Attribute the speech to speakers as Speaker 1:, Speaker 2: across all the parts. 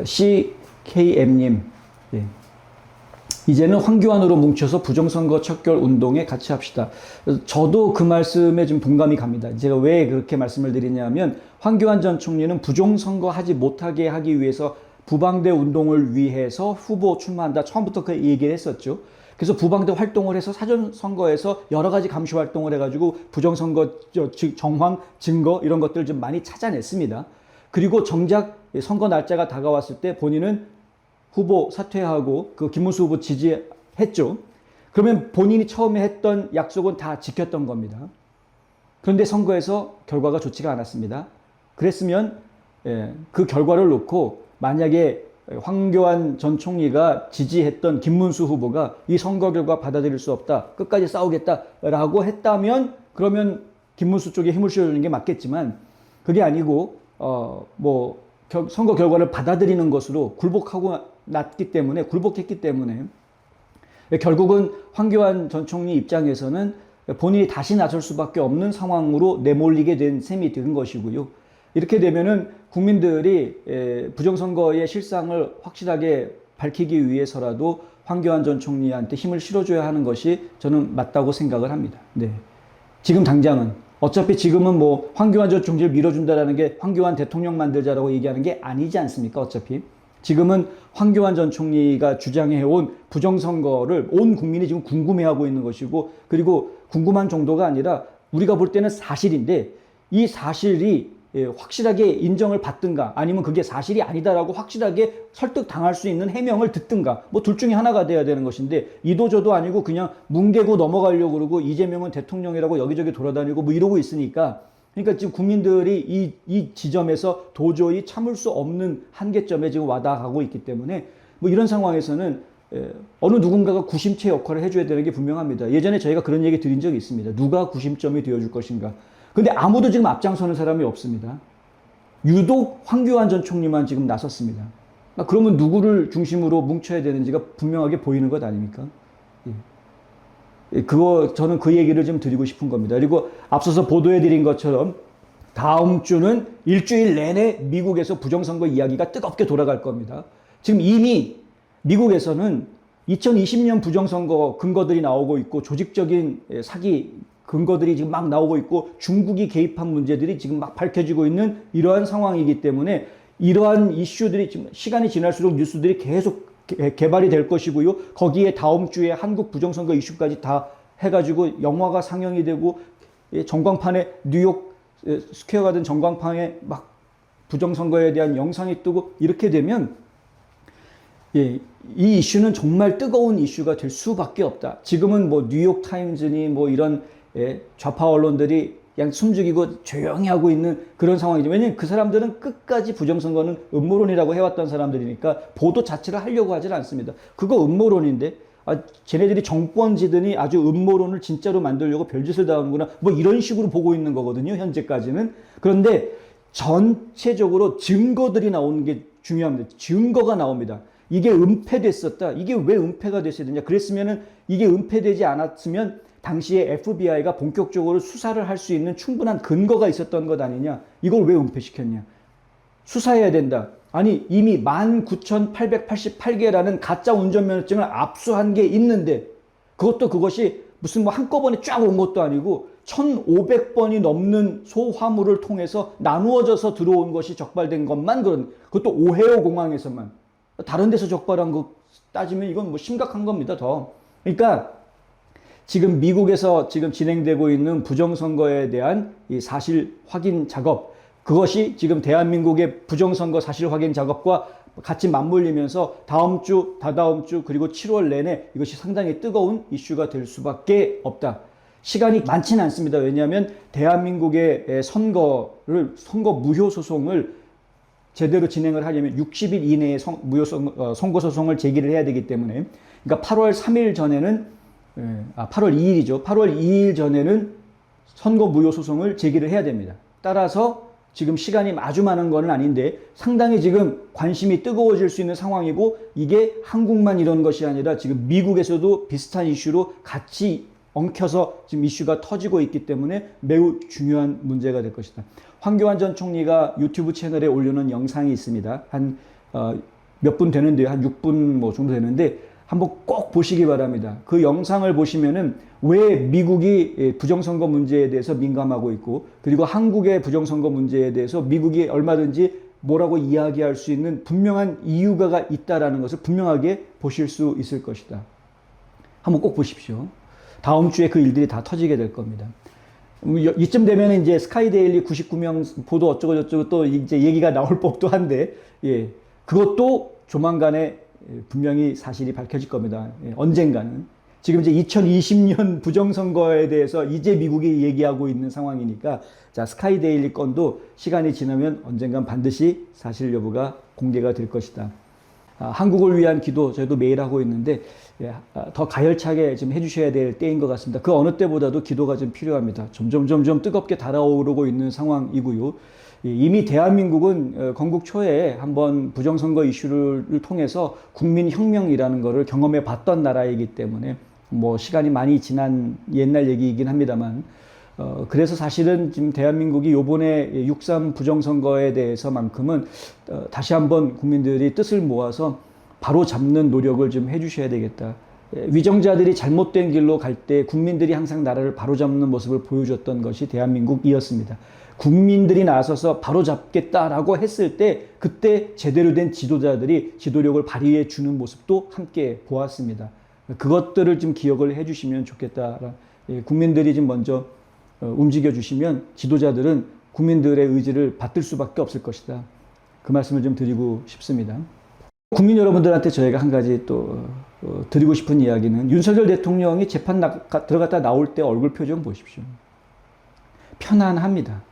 Speaker 1: CKM님, 예. 이제는 황교안으로 뭉쳐서 부정선거 척결 운동에 같이 합시다. 저도 그 말씀에 좀 동감이 갑니다. 제가 왜 그렇게 말씀을 드리냐면 황교안 전 총리는 부정선거 하지 못하게 하기 위해서 부방대 운동을 위해서 후보 출마한다. 처음부터 그 얘기를 했었죠. 그래서 부방대 활동을 해서 사전선거에서 여러 가지 감시 활동을 해가지고 부정선거 정황, 증거 이런 것들을 좀 많이 찾아냈습니다. 그리고 정작 선거 날짜가 다가왔을 때 본인은 후보 사퇴하고 그 김문수 후보 지지했죠. 그러면 본인이 처음에 했던 약속은 다 지켰던 겁니다. 그런데 선거에서 결과가 좋지가 않았습니다. 그랬으면 그 결과를 놓고 만약에 황교안 전 총리가 지지했던 김문수 후보가 이 선거 결과 받아들일 수 없다, 끝까지 싸우겠다라고 했다면 그러면 김문수 쪽에 힘을 실어주는 게 맞겠지만 그게 아니고 선거 결과를 받아들이는 것으로 굴복했기 때문에 결국은 황교안 전 총리 입장에서는 본인이 다시 나설 수밖에 없는 상황으로 내몰리게 된 셈이 된 것이고요. 이렇게 되면은 국민들이 부정선거의 실상을 확실하게 밝히기 위해서라도 황교안 전 총리한테 힘을 실어줘야 하는 것이 저는 맞다고 생각을 합니다. 네. 지금 당장은 어차피 지금은 황교안 전 총리를 밀어준다라는 게 황교안 대통령 만들자라고 얘기하는 게 아니지 않습니까? 어차피 지금은 황교안 전 총리가 주장해온 부정선거를 온 국민이 지금 궁금해하고 있는 것이고, 그리고 궁금한 정도가 아니라 우리가 볼 때는 사실인데 이 사실이 확실하게 인정을 받든가 아니면 그게 사실이 아니다라고 확실하게 설득당할 수 있는 해명을 듣든가 둘 중에 하나가 돼야 되는 것인데 이도저도 아니고 그냥 뭉개고 넘어가려고 그러고 이재명은 대통령이라고 여기저기 돌아다니고 이러고 있으니까, 그러니까 지금 국민들이 이 지점에서 도저히 참을 수 없는 한계점에 지금 와닿아가고 있기 때문에 이런 상황에서는 어느 누군가가 구심체 역할을 해줘야 되는 게 분명합니다. 예전에 저희가 그런 얘기 드린 적이 있습니다. 누가 구심점이 되어줄 것인가. 근데 아무도 지금 앞장서는 사람이 없습니다. 유독 황교안 전 총리만 지금 나섰습니다. 그러면 누구를 중심으로 뭉쳐야 되는지가 분명하게 보이는 것 아닙니까? 저는 그 얘기를 좀 드리고 싶은 겁니다. 그리고 앞서서 보도해드린 것처럼 다음 주는 일주일 내내 미국에서 부정선거 이야기가 뜨겁게 돌아갈 겁니다. 지금 이미 미국에서는 2020년 부정선거 근거들이 나오고 있고 조직적인 사기 근거들이 지금 막 나오고 있고 중국이 개입한 문제들이 지금 막 밝혀지고 있는 이러한 상황이기 때문에 이러한 이슈들이 지금 시간이 지날수록 뉴스들이 계속 개발이 될 것이고요. 거기에 다음 주에 한국 부정선거 이슈까지 다 해가지고 영화가 상영이 되고 전광판에 뉴욕 스퀘어 가든 전광판에 막 부정선거에 대한 영상이 뜨고 이렇게 되면 이 이슈는 정말 뜨거운 이슈가 될 수밖에 없다. 지금은 뉴욕 타임즈니 이런 좌파 언론들이 그냥 숨죽이고 조용히 하고 있는 그런 상황이죠. 왜냐하면 그 사람들은 끝까지 부정선거는 음모론이라고 해왔던 사람들이니까 보도 자체를 하려고 하질 않습니다. 그거 음모론인데 쟤네들이 정권지더니 아주 음모론을 진짜로 만들려고 별짓을 다 하는구나 이런 식으로 보고 있는 거거든요. 현재까지는. 그런데 전체적으로 증거들이 나오는 게 중요합니다. 증거가 나옵니다. 이게 은폐됐었다. 이게 왜 은폐가 됐어야 되냐. 그랬으면은 이게 은폐되지 않았으면 당시에 FBI가 본격적으로 수사를 할 수 있는 충분한 근거가 있었던 것 아니냐. 이걸 왜 은폐시켰냐. 수사해야 된다. 아니 이미 19,888개라는 가짜 운전면허증을 압수한 게 있는데 그것이 무슨 한꺼번에 쫙 온 것도 아니고 1,500번이 넘는 소화물을 통해서 나누어져서 들어온 것이 적발된 것만 그것도 오헤오 공항에서만. 다른 데서 적발한 거 따지면 이건 심각한 겁니다. 더. 그러니까 지금 미국에서 지금 진행되고 있는 부정선거에 대한 이 사실 확인 작업, 그것이 지금 대한민국의 부정선거 사실 확인 작업과 같이 맞물리면서 다음 주, 다다음 주, 그리고 7월 내내 이것이 상당히 뜨거운 이슈가 될 수밖에 없다. 시간이 많지는 않습니다. 왜냐하면 대한민국의 선거 무효 소송을 제대로 진행을 하려면 60일 이내에 선고소송을 제기를 해야 되기 때문에, 그러니까 8월 3일 전에는 8월 2일이죠. 8월 2일 전에는 선거 무효 소송을 제기를 해야 됩니다. 따라서 지금 시간이 아주 많은 건 아닌데 상당히 지금 관심이 뜨거워질 수 있는 상황이고, 이게 한국만 이런 것이 아니라 지금 미국에서도 비슷한 이슈로 같이 엉켜서 지금 이슈가 터지고 있기 때문에 매우 중요한 문제가 될 것이다. 황교안 전 총리가 유튜브 채널에 올려놓은 영상이 있습니다. 한 몇 분 되는데요. 한 6분 뭐 정도 되는데 한번 꼭 보시기 바랍니다. 그 영상을 보시면은 왜 미국이 부정선거 문제에 대해서 민감하고 있고, 그리고 한국의 부정선거 문제에 대해서 미국이 얼마든지 뭐라고 이야기할 수 있는 분명한 이유가 있다라는 것을 분명하게 보실 수 있을 것이다. 한번 꼭 보십시오. 다음 주에 그 일들이 다 터지게 될 겁니다. 이쯤 되면 이제 스카이데일리 99명 보도 어쩌고저쩌고 또 이제 얘기가 나올 법도 한데, 예, 그것도 조만간에 분명히 사실이 밝혀질 겁니다. 예, 언젠가는. 지금 이제 2020년 부정선거에 대해서 이제 미국이 얘기하고 있는 상황이니까, 자, 스카이데일리 건도 시간이 지나면 언젠간 반드시 사실 여부가 공개가 될 것이다. 한국을 위한 기도 저희도 매일 하고 있는데, 예, 더 가열차게 좀 해주셔야 될 때인 것 같습니다. 그 어느 때보다도 기도가 좀 필요합니다. 점점 뜨겁게 달아오르고 있는 상황이고요. 이미 대한민국은 건국 초에 한번 부정선거 이슈를 통해서 국민혁명이라는 것을 경험해 봤던 나라이기 때문에 뭐 시간이 많이 지난 옛날 얘기이긴 합니다만, 그래서 사실은 지금 대한민국이 요번에 6.3 부정선거에 대해서만큼은 다시 한번 국민들이 뜻을 모아서 바로 잡는 노력을 좀 해주셔야 되겠다. 위정자들이 잘못된 길로 갈 때 국민들이 항상 나라를 바로잡는 모습을 보여줬던 것이 대한민국이었습니다. 국민들이 나서서 바로잡겠다라고 했을 때 그때 제대로 된 지도자들이 지도력을 발휘해 주는 모습도 함께 보았습니다. 그것들을 좀 기억을 해 주시면 좋겠다. 국민들이 좀 먼저 움직여 주시면 지도자들은 국민들의 의지를 받들 수밖에 없을 것이다. 그 말씀을 좀 드리고 싶습니다. 국민 여러분들한테 저희가 한 가지 또 드리고 싶은 이야기는, 윤석열 대통령이 재판 들어갔다 나올 때 얼굴 표정 보십시오. 편안합니다.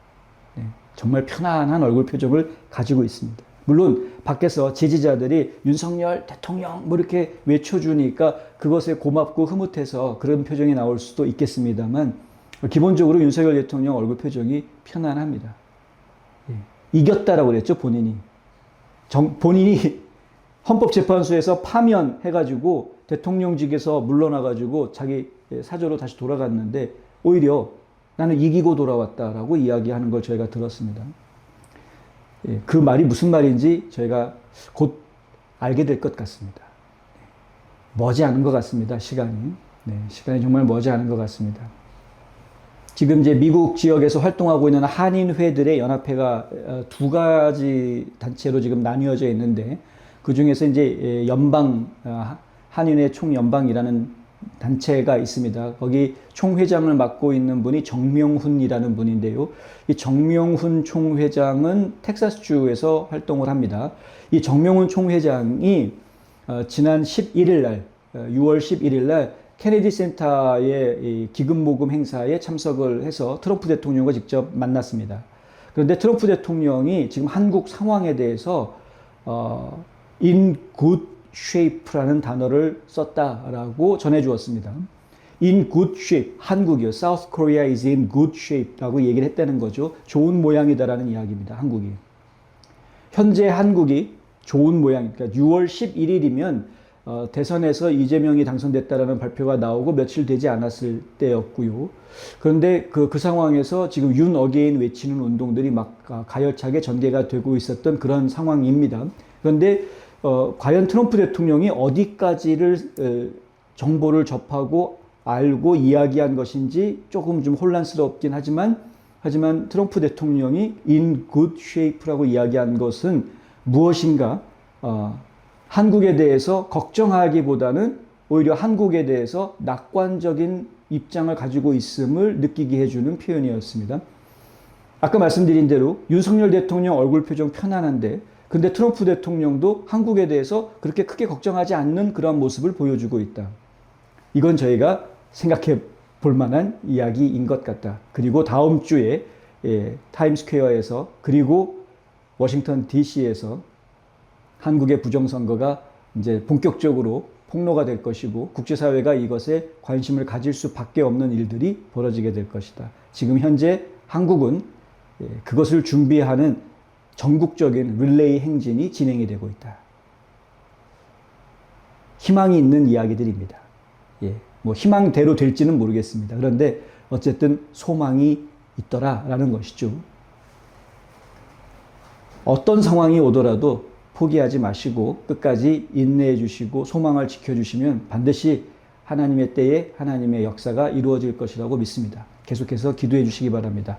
Speaker 1: 네, 정말 편안한 얼굴 표정을 가지고 있습니다. 물론 밖에서 지지자들이 윤석열 대통령 뭐 이렇게 외쳐주니까 그것에 고맙고 흐뭇해서 그런 표정이 나올 수도 있겠습니다만, 기본적으로 윤석열 대통령 얼굴 표정이 편안합니다. 예, 이겼다라고 그랬죠, 본인이. 본인이 헌법재판소에서 파면해가지고 대통령직에서 물러나가지고 자기 사저로 다시 돌아갔는데, 오히려 나는 이기고 돌아왔다라고 이야기하는 걸 저희가 들었습니다. 예, 그 말이 무슨 말인지 저희가 곧 알게 될 것 같습니다. 머지않은 것 같습니다, 시간이. 네, 시간이 정말 머지않은 것 같습니다. 지금 이제 미국 지역에서 활동하고 있는 한인회들의 연합회가 두 가지 단체로 지금 나뉘어져 있는데, 그 중에서 이제 한인회 총연방이라는 단체가 있습니다. 거기 총회장을 맡고 있는 분이 정명훈이라는 분인데요. 이 정명훈 총회장은 텍사스주에서 활동을 합니다. 이 정명훈 총회장이 지난 11일 날, 6월 11일 날 케네디 센터의 기금 모금 행사에 참석을 해서 트럼프 대통령과 직접 만났습니다. 그런데 트럼프 대통령이 지금 한국 상황에 대해서 in good shape라는 단어를 썼다라고 전해주었습니다. in good shape, 한국이요. South Korea is in good shape라고 얘기를 했다는 거죠. 좋은 모양이다라는 이야기입니다. 한국이. 현재 한국이 좋은 모양, 그러니까 6월 11일이면 대선에서 이재명이 당선됐다라는 발표가 나오고 며칠 되지 않았을 때였고요. 그런데 그 상황에서 지금 윤 어게인 외치는 운동들이 막 가열차게 전개가 되고 있었던 그런 상황입니다. 그런데 과연 트럼프 대통령이 어디까지를 정보를 접하고 알고 이야기한 것인지 조금 좀 혼란스럽긴 하지만 트럼프 대통령이 in good shape라고 이야기한 것은 무엇인가? 한국에 대해서 걱정하기보다는 오히려 한국에 대해서 낙관적인 입장을 가지고 있음을 느끼게 해주는 표현이었습니다. 아까 말씀드린 대로 윤석열 대통령 얼굴 표정 편안한데, 근데 트럼프 대통령도 한국에 대해서 그렇게 크게 걱정하지 않는 그런 모습을 보여주고 있다. 이건 저희가 생각해 볼 만한 이야기인 것 같다. 그리고 다음 주에 타임스퀘어에서 그리고 워싱턴 DC에서 한국의 부정선거가 이제 본격적으로 폭로가 될 것이고, 국제사회가 이것에 관심을 가질 수밖에 없는 일들이 벌어지게 될 것이다. 지금 현재 한국은 그것을 준비하는 전국적인 릴레이 행진이 진행이 되고 있다. 희망이 있는 이야기들입니다. 예, 뭐 희망대로 될지는 모르겠습니다. 그런데 어쨌든 소망이 있더라라는 것이죠. 어떤 상황이 오더라도 포기하지 마시고 끝까지 인내해 주시고 소망을 지켜주시면 반드시 하나님의 때에 하나님의 역사가 이루어질 것이라고 믿습니다. 계속해서 기도해 주시기 바랍니다.